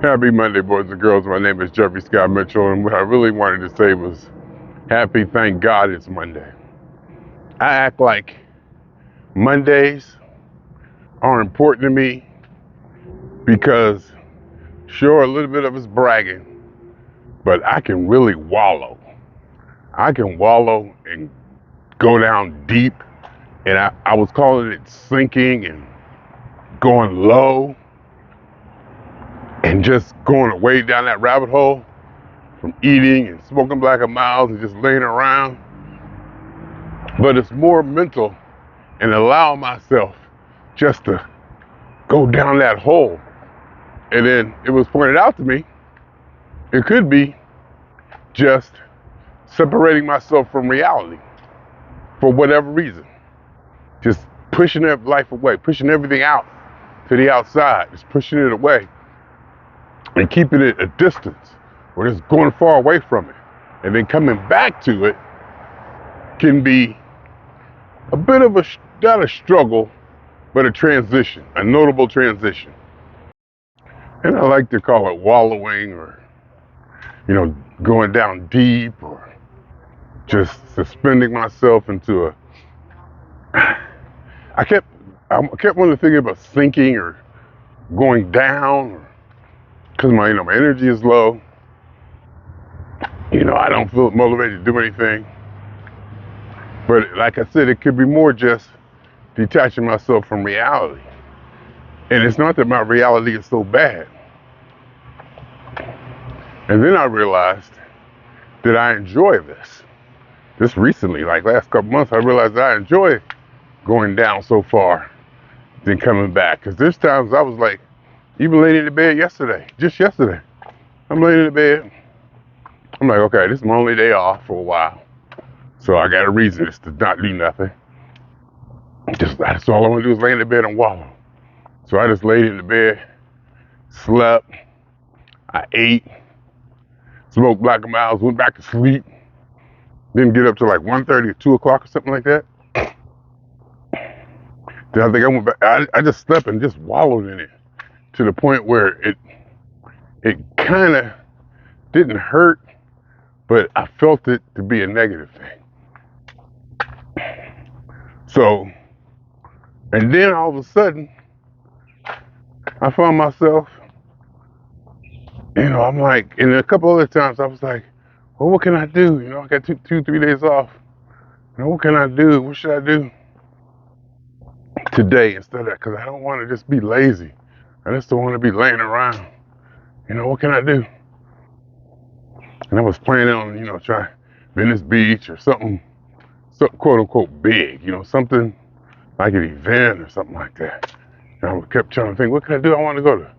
Happy Monday, boys and girls. My name is Jeffery Scott Mitchell, and what I really wanted to say was happy, thank God it's Monday. I act like Mondays are important to me because, sure, a little bit of it's bragging, but I can really wallow. I can wallow and go down deep, and I was calling it sinking and going low and just going way down that rabbit hole from eating and smoking black and miles and just laying around. But it's more mental and allow myself just to go down that hole. And then it was pointed out to me, it could be just separating myself from reality for whatever reason. Just pushing that life away, pushing everything out to the outside, just pushing it away and keeping it a distance or just going far away from it. And then coming back to it can be a bit of not a struggle, but a transition, a notable transition. And I like to call it wallowing or, going down deep or just suspending myself into I kept wanting to think about sinking or going down because my energy is low. I don't feel motivated to do anything. But like I said, it could be more just detaching myself from reality. And it's not that my reality is so bad. And then I realized that I enjoy this. Just recently, like last couple months, I realized that I enjoy going down so far, then coming back. Because there's times I was like, even laying in the bed just yesterday, I'm laying in the bed. I'm like, okay, this is my only day off for a while. So I got a reason just to not do nothing. That's all I want to do is lay in the bed and wallow. So I just laid in the bed, slept, I ate, smoked black and miles, went back to sleep. Didn't get up till like 1:30 or 2 o'clock or something like that. Then I think I went back, I just slept and just wallowed in it to the point where it kind of didn't hurt, but I felt it to be a negative thing. So, and then all of a sudden, I found myself, I'm like, and a couple other times I was like, well, what can I do? I got 3 days off. What can I do? What should I do today instead of that? Because I don't want to just be lazy. I just don't want to be laying around. What can I do? And I was planning on, trying Venice Beach or something quote unquote big, something like an event or something like that. And I kept trying to think, what can I do? I want to go to,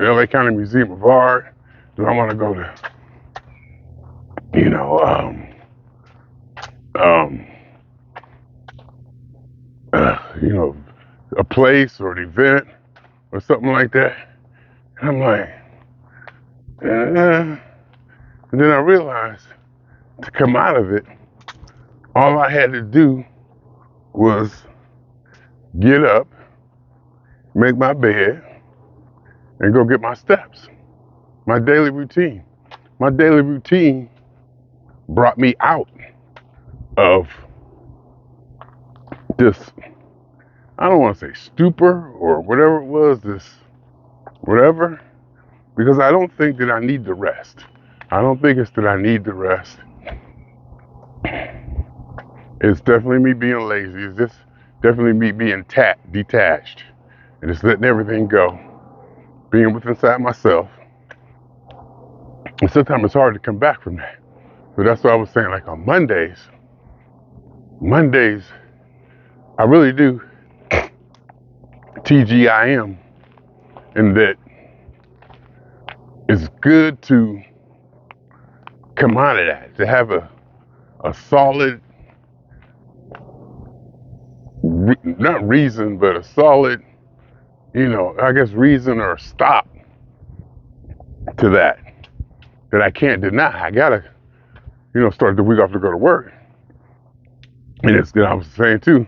LA County Museum of Art. Do I want to go to, you know, um, a place or an event or something like that? And I'm like, and then I realized to come out of it, all I had to do was get up, make my bed, and go get my steps. My daily routine. My daily routine brought me out of this, I don't want to say stupor or whatever it was, this whatever, because I don't think that I need the rest. I don't think it's that I need the rest. It's definitely me being lazy. It's just definitely me being detached and just letting everything go, being with inside myself. And sometimes it's hard to come back from that. So that's what I was saying, like on Mondays, I really do TGIM, in that it's good to come out of that, to have a solid, not reason, but a solid, I guess reason or stop to that I can't deny. I gotta, start the week off to go to work. And it's good, I was saying too,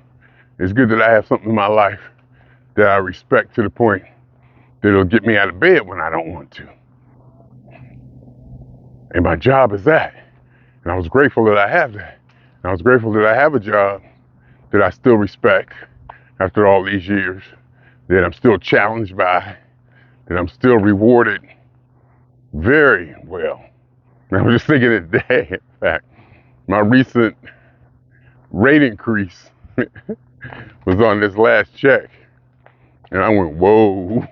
it's good that I have something in my life that I respect to the point that'll get me out of bed when I don't want to. And my job is that. And I was grateful that I have that. And I was grateful that I have a job that I still respect after all these years, that I'm still challenged by, that I'm still rewarded very well. And I was just thinking today, in fact, my recent rate increase was on this last check. And I went, whoa.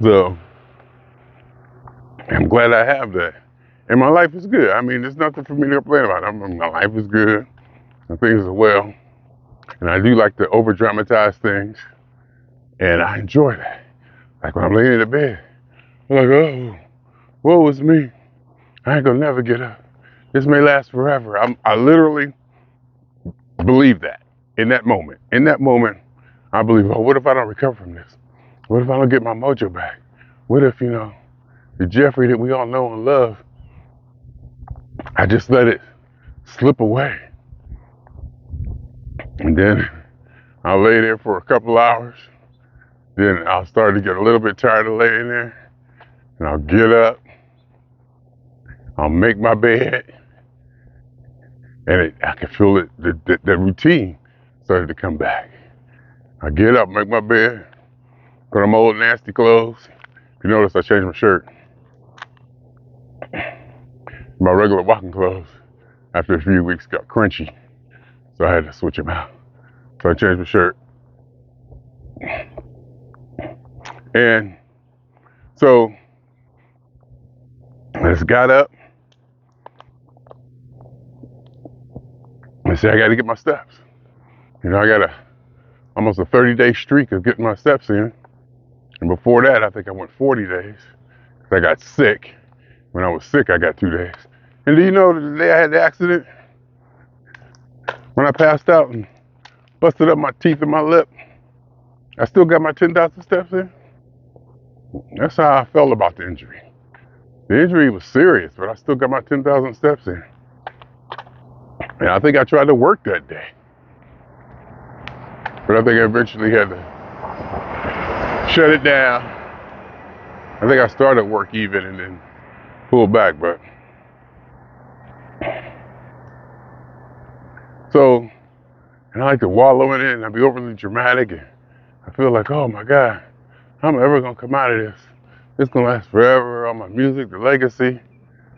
So I'm glad I have that. And my life is good. I mean, there's nothing for me to complain about. My life is good. And things are well. And I do like to over dramatize things. And I enjoy that. Like when I'm laying in the bed, I'm like, oh, woe is me. I ain't gonna never get up. This may last forever. I literally believe that in that moment. In that moment, I believe, oh, what if I don't recover from this? What if I don't get my mojo back? What if, the Jeffrey that we all know and love, I just let it slip away. And then I'll lay there for a couple hours. Then I'll start to get a little bit tired of laying there. And I'll get up. I'll make my bed. And I can feel it, the routine started to come back. I get up, make my bed, put on my old nasty clothes. If you notice, I changed my shirt. My regular walking clothes, after a few weeks, got crunchy. So I had to switch them out. So I changed my shirt. And so I just got up. I said, I got to get my steps. I got almost a 30-day streak of getting my steps in. And before that, I think I went 40 days. I got sick. When I was sick, I got 2 days. And do you know the day I had the accident? When I passed out and busted up my teeth and my lip, I still got my 10,000 steps in. That's how I felt about the injury. The injury was serious, but I still got my 10,000 steps in. And I think I tried to work that day. But I think I eventually had to shut it down. I think I started work even and then pulled back, but. So, and I like to wallow in it and I'd be overly dramatic and I feel like, oh my God, how am I ever gonna come out of this? It's gonna last forever, all my music, the legacy,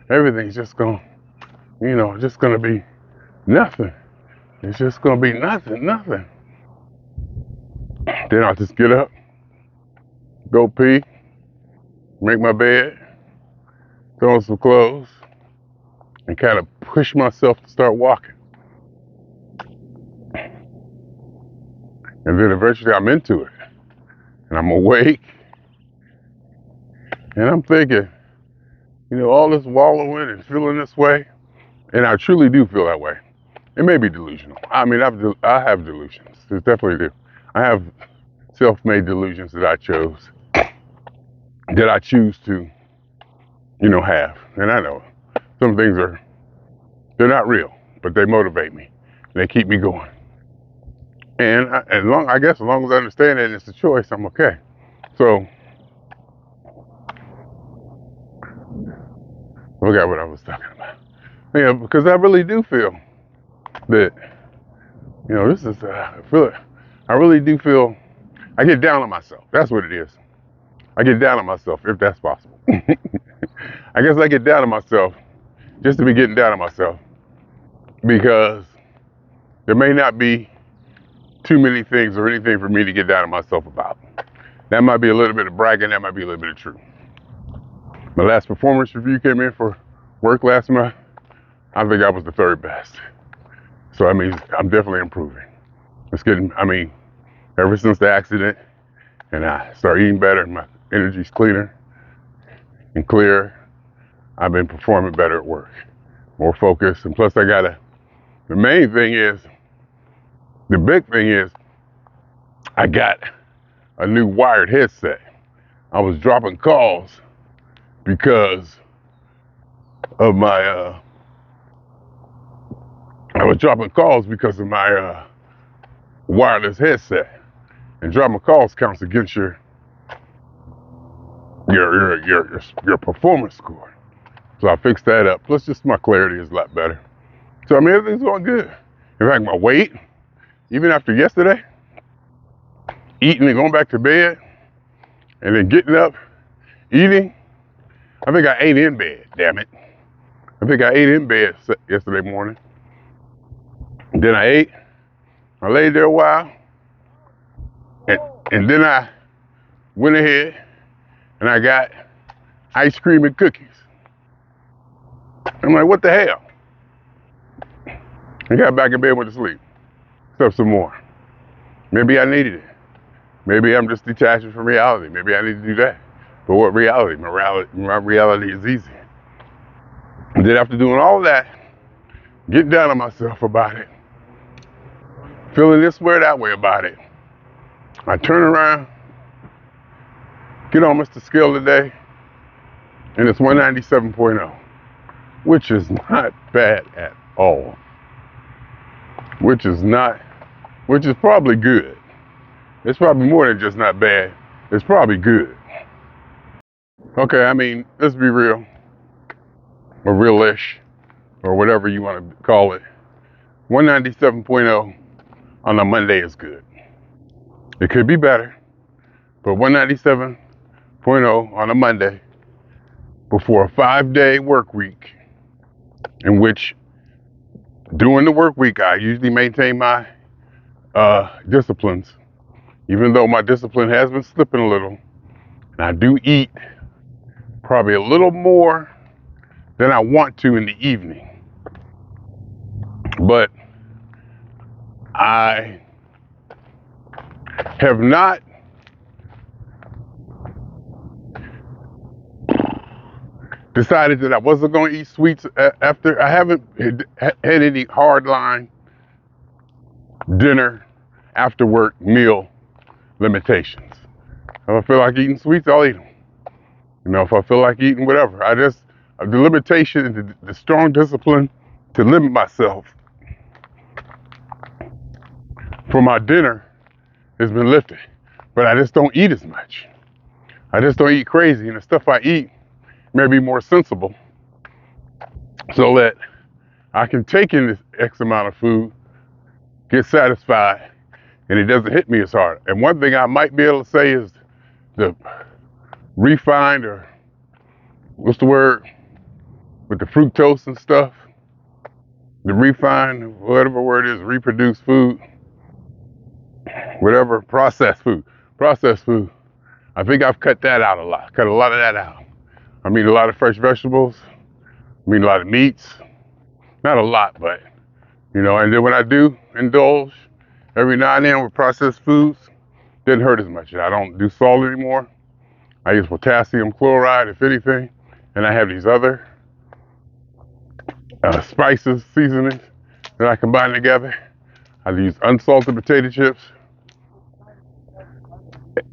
everything's just gonna, just gonna be nothing. It's just gonna be nothing. Then I'll just get up, go pee, make my bed, throw on some clothes, and kind of push myself to start walking. And then eventually I'm into it. And I'm awake. And I'm thinking, all this wallowing and feeling this way. And I truly do feel that way. It may be delusional. I mean, I have delusions. I definitely do. I have self-made delusions that I chose, that I choose to, have. And I know some things they're not real, but they motivate me. They keep me going. And as long as I understand that it's a choice, I'm okay. So, I forgot what I was talking about. Yeah, because I really do feel that, this is, I really do feel, I get down on myself. That's what it is. I get down on myself, if that's possible. I guess I get down on myself just to be getting down on myself because there may not be too many things or anything for me to get down on myself about. That might be a little bit of bragging, that might be a little bit of truth. My last performance review came in for work last month. I think I was the third best. So, I'm definitely improving. Ever since the accident and I started eating better and my energy's cleaner and clearer, I've been performing better at work, more focused. And plus the big thing is, I got a new wired headset. I was dropping calls because of my, wireless headset. And dropping calls counts against your your performance score. So I fixed that up. Plus, just my clarity is a lot better. So I mean, everything's going good. In fact, my weight, even after yesterday, eating and going back to bed, and then getting up, eating. I think I ate in bed. Damn it! I think I ate in bed yesterday morning. And then I ate. I laid there a while, and then I went ahead and I got ice cream and cookies. I'm like, what the hell? I got back in bed, went to sleep. Slept some more. Maybe I needed it. Maybe I'm just detaching from reality. Maybe I need to do that. But what reality? My reality is easy. And then after doing all of that, getting down on myself about it, feeling this way or that way about it, I turn around, get on Mr. Scale today, and it's 197.0, which is not bad at all. Which is probably good. It's probably more than just not bad. It's probably good. Okay, I mean, let's be real, or real-ish, or whatever you want to call it. 197.0 on a Monday is good. It could be better, but 197.0 on a Monday before a 5-day work week, in which during the work week I usually maintain my disciplines, even though my discipline has been slipping a little, and I do eat probably a little more than I want to in the evening. But I have not decided that I wasn't going to eat sweets after. I haven't had any hardline dinner after work meal limitations. If I feel like eating sweets, I'll eat them. You know, if I feel like eating whatever, the limitation, the strong discipline to limit myself for my dinner has been lifted. But I just don't eat as much. I just don't eat crazy, and the stuff I eat may be more sensible, so that I can take in this X amount of food, get satisfied, and it doesn't hit me as hard. And one thing I might be able to say is the refined, or what's the word, with the fructose and stuff, the refined, whatever word is, reproduced food, whatever, processed food, I think I've cut a lot of that out. I mean, a lot of fresh vegetables, I mean, a lot of meats, not a lot, but, you know, and then when I do indulge every now and then with processed foods, it doesn't hurt as much. I don't do salt anymore. I use potassium chloride, if anything, and I have these other spices, seasonings that I combine together. I use unsalted potato chips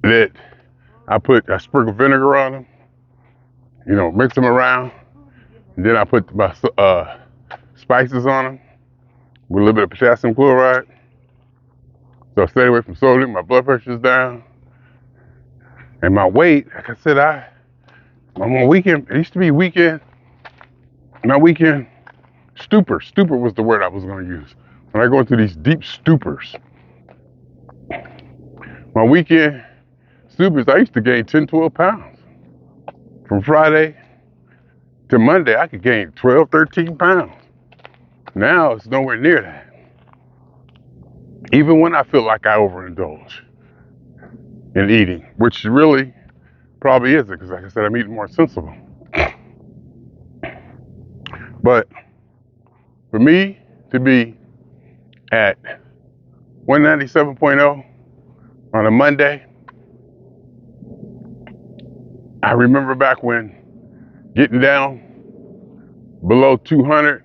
that I sprinkle vinegar on them, you know, mix them around, and then I put my spices on them with a little bit of potassium chloride. So I stay away from sodium, my blood pressure's down, and my weight, like I said, I'm on weekend, it used to be my weekend stupor. Stupor was the word I was going to use. When I go into these deep stupors, my weekend stupors, I used to gain 10, 12 pounds. From Friday to Monday, I could gain 12, 13 pounds. Now it's nowhere near that. Even when I feel like I overindulge in eating, which really probably isn't, because like I said, I'm eating more sensible. But for me to be at 197.0 on a Monday, I remember back when getting down below 200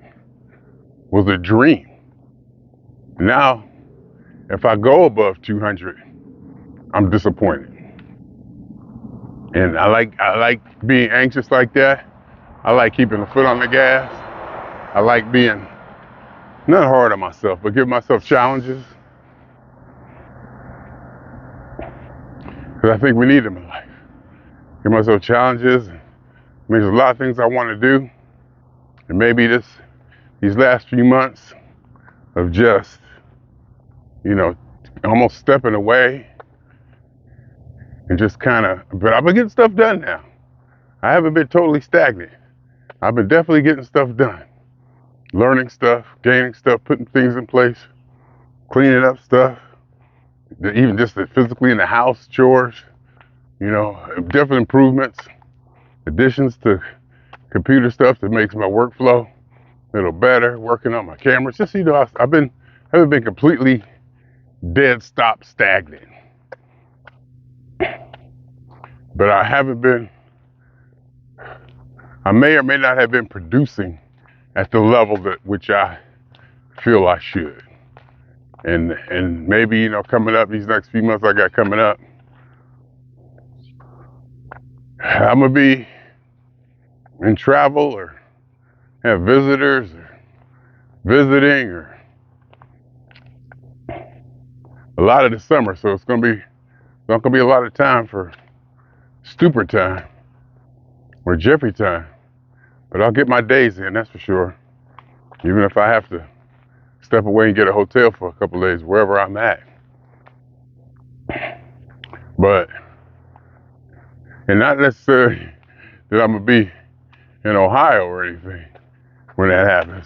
was a dream. Now, if I go above 200, I'm disappointed. And I like being anxious like that. I like keeping the foot on the gas. I like being not hard on myself, but give myself challenges. Because I think we need them in life. give myself challenges. There's a lot of things I want to do. And maybe these last few months of just, almost stepping away and just but I've been getting stuff done now. I haven't been totally stagnant. I've been definitely getting stuff done. Learning stuff, gaining stuff, putting things in place, cleaning up stuff, even just physically in the house, chores, different improvements, additions to computer stuff that makes my workflow a little better, working on my cameras. Just, I haven't been completely dead stop stagnant. But I may or may not have been producing at the level which I feel I should. And maybe, coming up these next few months I got coming up, I'm gonna be in travel or have visitors or visiting or a lot of the summer. So it's not gonna be a lot of time for stupid time or Jeffrey time. But I'll get my days in, that's for sure. Even if I have to step away and get a hotel for a couple of days, wherever I'm at. And not necessarily that I'm gonna be in Ohio or anything when that happens.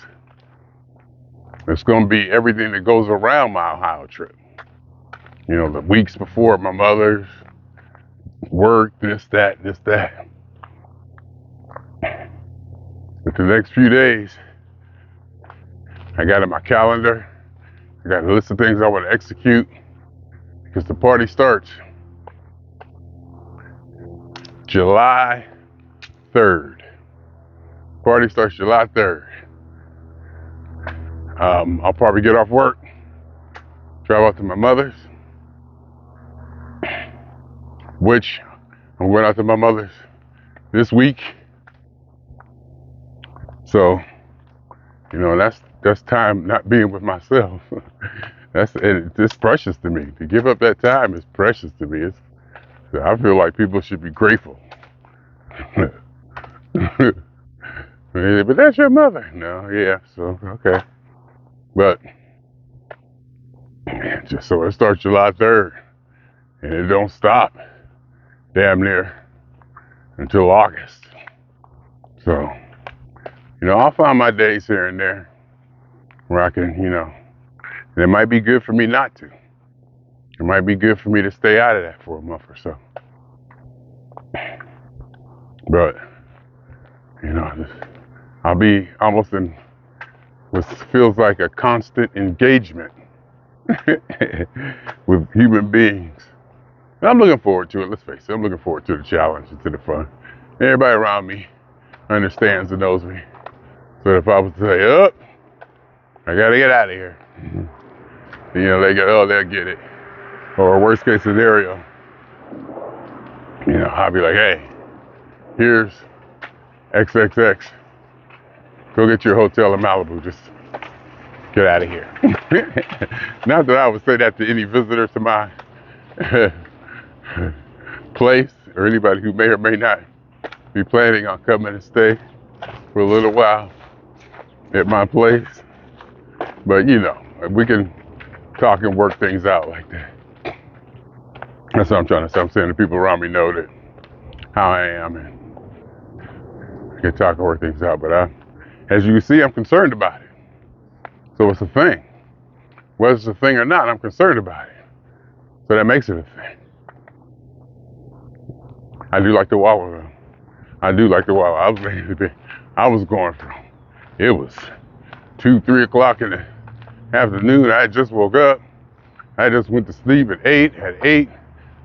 It's gonna be everything that goes around my Ohio trip. The weeks before my mother's work, this, that. But the next few days, I got in my calendar, I got a list of things I want to execute because the party starts July 3rd. Party starts July 3rd. I'll probably get off work, drive out to my mother's, which I'm going out to my mother's this week. So, that's time not being with myself. It's precious to me. To give up that time is precious to me. I feel like people should be grateful. But that's your mother. No, yeah, so, okay. But, just so it starts July 3rd, and it don't stop damn near until August. So, I'll find my days here and there where I can, and it might be good for me not to. It might be good for me to stay out of that for a month or so. But, I'll be almost in what feels like a constant engagement with human beings. And I'm looking forward to it, let's face it. I'm looking forward to the challenge and to the fun. Everybody around me understands and knows me. So if I was to say, I gotta get out of here. They'll get it. Or worst case scenario, I'll be like, hey, here's XXX. Go get your hotel in Malibu. Just get out of here. Not that I would say that to any visitor to my place or anybody who may or may not be planning on coming and stay for a little while at my place. But, we can talk and work things out like that. That's what I'm trying to say. I'm saying the people around me know that how I am, and we can talk and work things out. But as you can see, I'm concerned about it. So it's a thing. Whether it's a thing or not, I'm concerned about it. So that makes it a thing. I do like the Wallowing. I was going from, it was 2-3 o'clock in the afternoon. I just woke up. I just went to sleep at 8. At 8,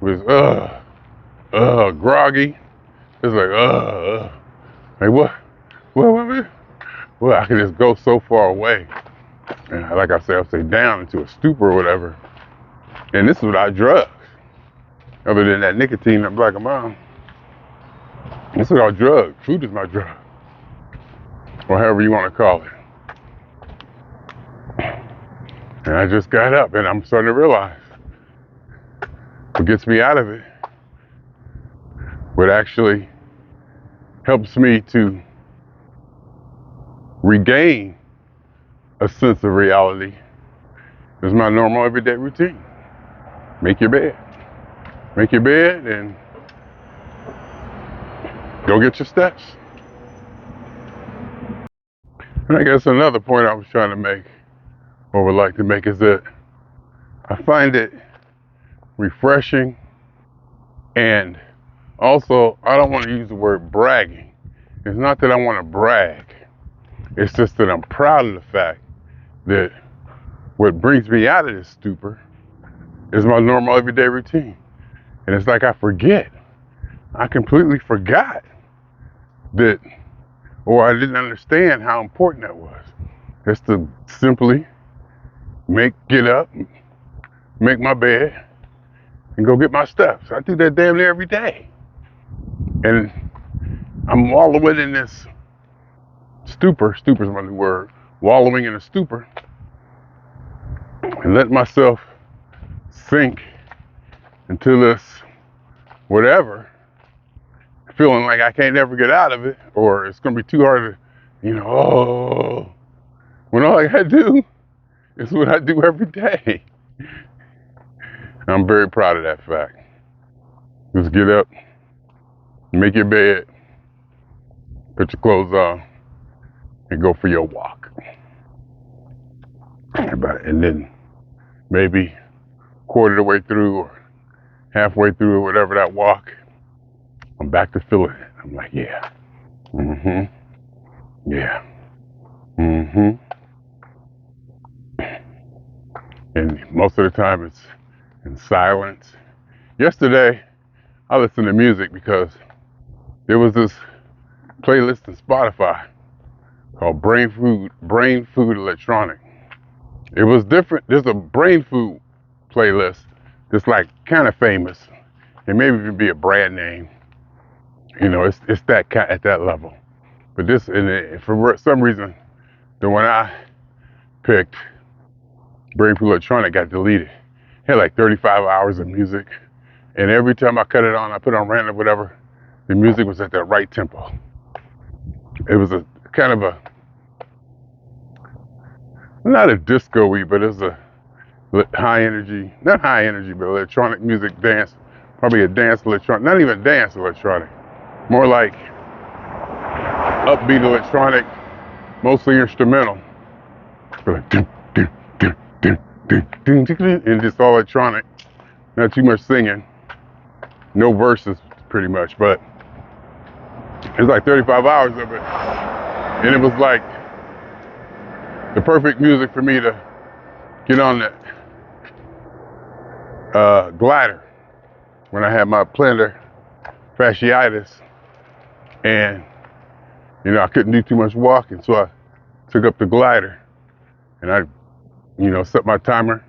was groggy. It's like what? Well, I can just go so far away. And like I said, I'll say down into a stupor or whatever. And this is without drugs. Other than that nicotine I'm like, mom. This is without drugs. Food is my drug. Or however you want to call it. And I just got up and I'm starting to realize what gets me out of it what actually helps me to regain a sense of reality is my normal everyday routine. Make your bed. Make your bed and go get your steps. And I guess another point I was trying to make, or would like to make, is that I find it refreshing, and also I don't want to use the word bragging. It's not that I want to brag. It's just that I'm proud of the fact that what brings me out of this stupor is my normal everyday routine. And it's like I forget. I completely forgot that, or I didn't understand how important that was. Just to simply get up, make my bed, and go get my steps. I do that damn near every day. And I'm wallowing in this stuper's my new word, wallowing in a stupor, and let myself sink into this whatever, feeling like I can't ever get out of it, or it's gonna be too hard to, when all I gotta do is what I do every day. I'm very proud of that fact. Just get up, make your bed, put your clothes on, and go for your walk. And then maybe quarter of the way through or halfway through or whatever that walk, I'm back to feeling it. I'm like, yeah, yeah, And most of the time it's in silence. Yesterday, I listened to music because there was this playlist in Spotify called Brain Food Electronic. It was different. There's a brain food playlist that's like kind of famous. It may even be a brand name. It's that at that level. But this, for some reason, the one I picked, Brain Food Electronic, got deleted. It had like 35 hours of music, and every time I cut it on, I put it on random, whatever, the music was at the right tempo. It was a kind of a, not a disco-y, but it's a high energy, not high energy, but electronic music dance, probably a dance electronic, not even dance electronic, more like upbeat electronic, mostly instrumental, like and just all electronic, not too much singing, no verses pretty much, but it was like 35 hours of it, and it was like the perfect music for me to get on that glider when I had my plantar fasciitis, and I couldn't do too much walking, so I took up the glider, and I set my timer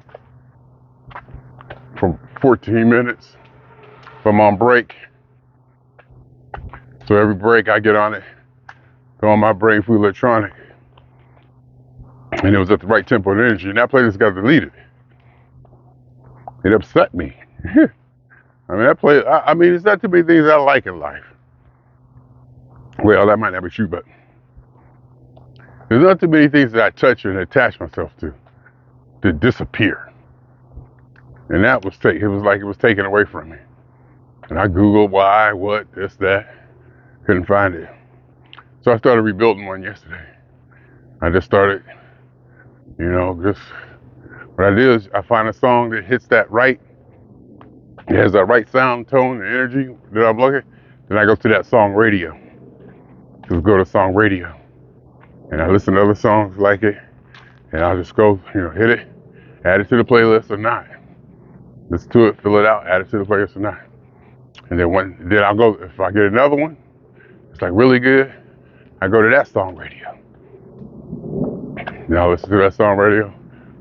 for 14 minutes if I'm on break. So every break I get on it, go on my Brain Food Electronic, and it was at the right tempo and energy, and that playlist got deleted. It upset me. There's not too many things I like in life. Well, that might not be true, but there's not too many things that I touch and attach myself to disappear. And that was it was like it was taken away from me. And I Googled why, what, this, that, couldn't find it. So I started rebuilding one yesterday. I just started, just what I do is I find a song that hits that right, it has that right sound, tone, and energy that I'm looking, then I go to that song radio. Just go to song radio. And I listen to other songs like it, and I'll just go, hit it, add it to the playlist or not. Listen to it, fill it out, add it to the playlist or not. And then I'll go, if I get another one, it's like really good, I go to that song radio. Then I'll listen to that song radio.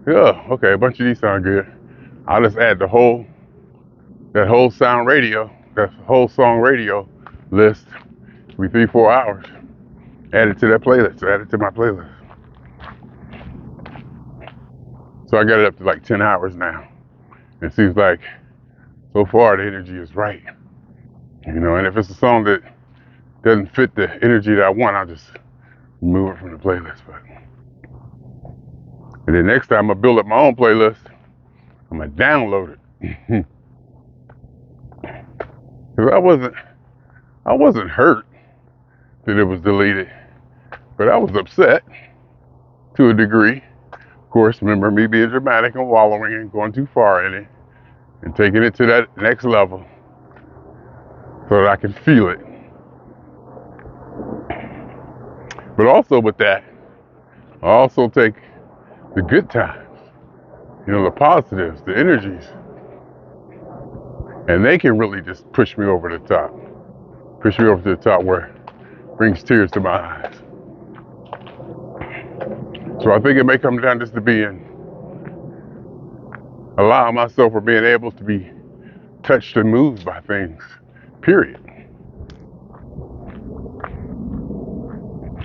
Yeah, okay, a bunch of these sound good. I'll just add that whole song radio list, be 3-4 hours. Add it to that playlist, add it to my playlist. So I got it up to like 10 hours now. It seems like so far the energy is right. And if it's a song that doesn't fit the energy that I want, I'll just remove it from the playlist. And then next time I build up my own playlist, I'm gonna download it. Cause I wasn't hurt that it was deleted, but I was upset to a degree. Of course, remember me being dramatic and wallowing and going too far in it and taking it to that next level so that I can feel it. But also with that, I also take the good times, the positives, the energies, and they can really just push me over the top. Push me over to the top where it brings tears to my eyes. So I think it may come down just to allowing myself or being able to be touched and moved by things, period.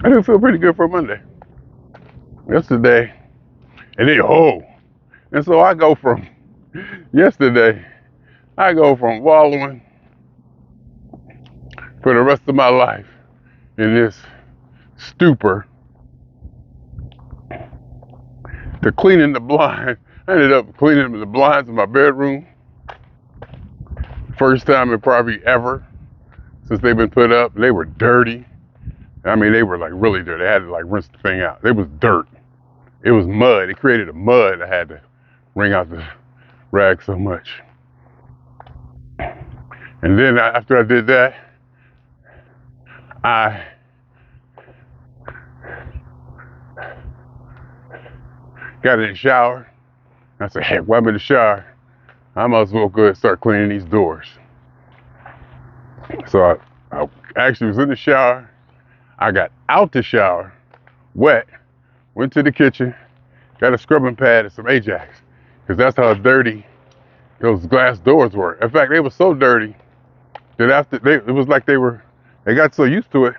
I do feel pretty good for Monday. Yesterday, and so I go from wallowing for the rest of my life in this stupor to cleaning the blind. I ended up cleaning the blinds in my bedroom. First time in probably ever since they've been put up. They were dirty. I mean, they were like really dirty. I had to like rinse the thing out. It was dirt. It was mud. It created a mud. I had to wring out the rag so much. And then after I did that, I got in the shower. I said, heck, while I'm in the shower, I might as well go and start cleaning these doors. So I actually was in the shower. I got out the shower, wet, went to the kitchen, got a scrubbing pad and some Ajax, because that's how dirty those glass doors were. In fact, they were so dirty that it was like they got so used to it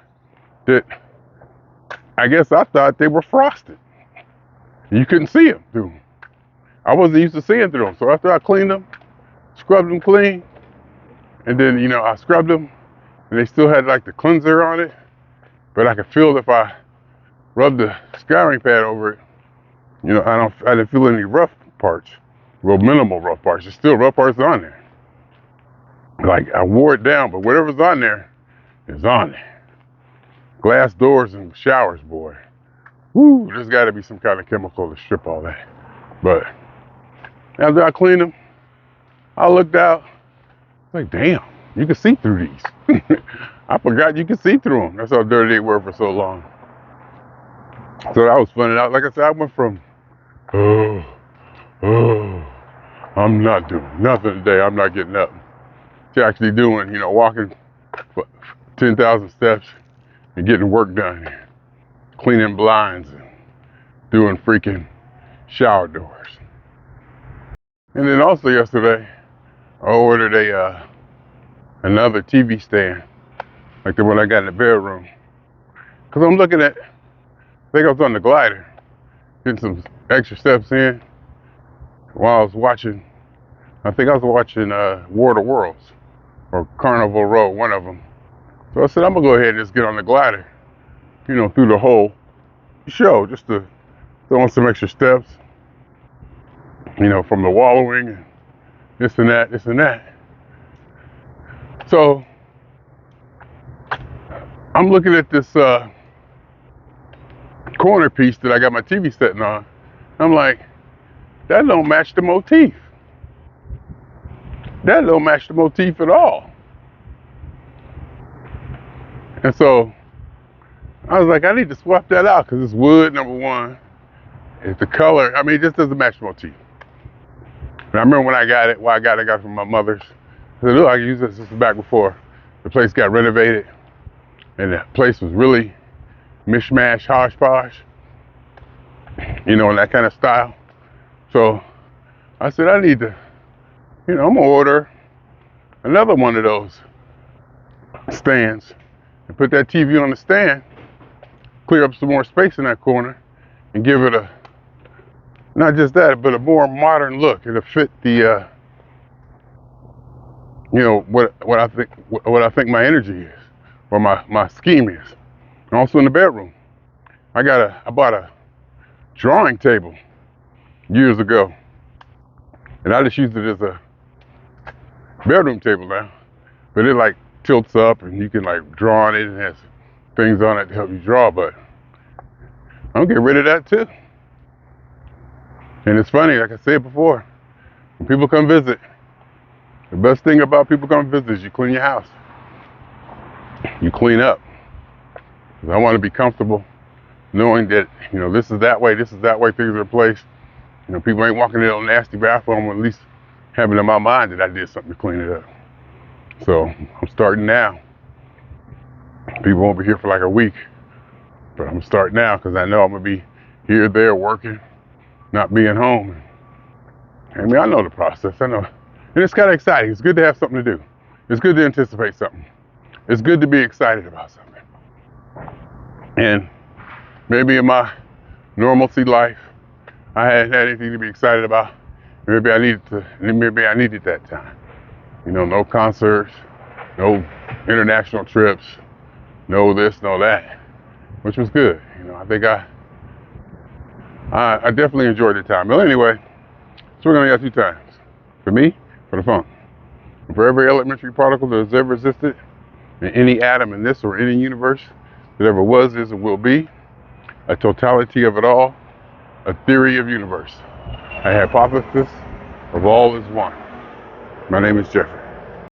that I guess I thought they were frosted. You couldn't see them through them. I wasn't used to seeing through them. So after I cleaned them, scrubbed them clean, and then, I scrubbed them, and they still had like the cleanser on it, but I could feel if I rubbed the scouring pad over it, I didn't feel any rough parts. Well, minimal rough parts. There's still rough parts on there. Like I wore it down, but whatever's on there is on there. Glass doors and showers, boy. Woo, there's got to be some kind of chemical to strip all that. But after I cleaned them, I looked out, like, damn, you can see through these. I forgot you could see through them. That's how dirty they were for so long. So that was fun. And like I said, I went from, I'm not doing nothing today. I'm not getting up. To actually doing, walking 10,000 steps and getting work done. Cleaning blinds and doing freaking shower doors. And then also yesterday, I ordered another TV stand, like the one I got in the bedroom. Cause I'm looking at, I think I was on the glider, getting some extra steps in while I was watching, War of the Worlds or Carnival Row, one of them. So I said, I'm gonna go ahead and just get on the glider, through the whole show, just to throw on some extra steps, from the wallowing and this and that. So I'm looking at this corner piece that I got my TV setting on. I'm like, that don't match the motif. That don't match the motif at all. And so I was like, I need to swap that out because it's wood, number one. It's the color. I mean, it just doesn't match the motif. And I remember when I got it, I got it from my mother's. I said, look, I can use this. This was back before the place got renovated. And the place was really mishmash, hodgepodge, in that kind of style. So I said, I need to, I'm going to order another one of those stands and put that TV on the stand, clear up some more space in that corner, and give it not just that, but a more modern look. It'll fit the you know, what I think my energy is, or my scheme is. And also in the bedroom, I bought a drawing table years ago, and I just use it as a bedroom table now. But it like tilts up, and you can like draw on it, and has things on it to help you draw. But I'm gonna get rid of that too. And it's funny, like I said before, when people come visit, the best thing about people coming visit is you clean your house. You clean up. 'Cause I want to be comfortable knowing that, you know, this is that way, things are placed. You know, people ain't walking in a nasty bathroom, at least having in my mind that I did something to clean it up. So I'm starting now. People won't be here for like a week, but I'm starting now because I know I'm gonna be here, there, working, not being home. I mean, I know the process. I know, and it's kind of exciting. It's good to have something to do. It's good to anticipate something. It's good to be excited about something. And maybe in my normalcy life, I hadn't had anything to be excited about. Maybe I needed that time. You know, no concerts, no international trips, no this, no that, which was good. You know, I think I definitely enjoyed the time. But anyway, so we're gonna got 2 times. For me, for the fun. And for every elementary particle that has ever existed, and any atom in this or any universe that ever was, is, and will be, a totality of it all, a theory of universe, a hypothesis of all is one. My name is Jeffery.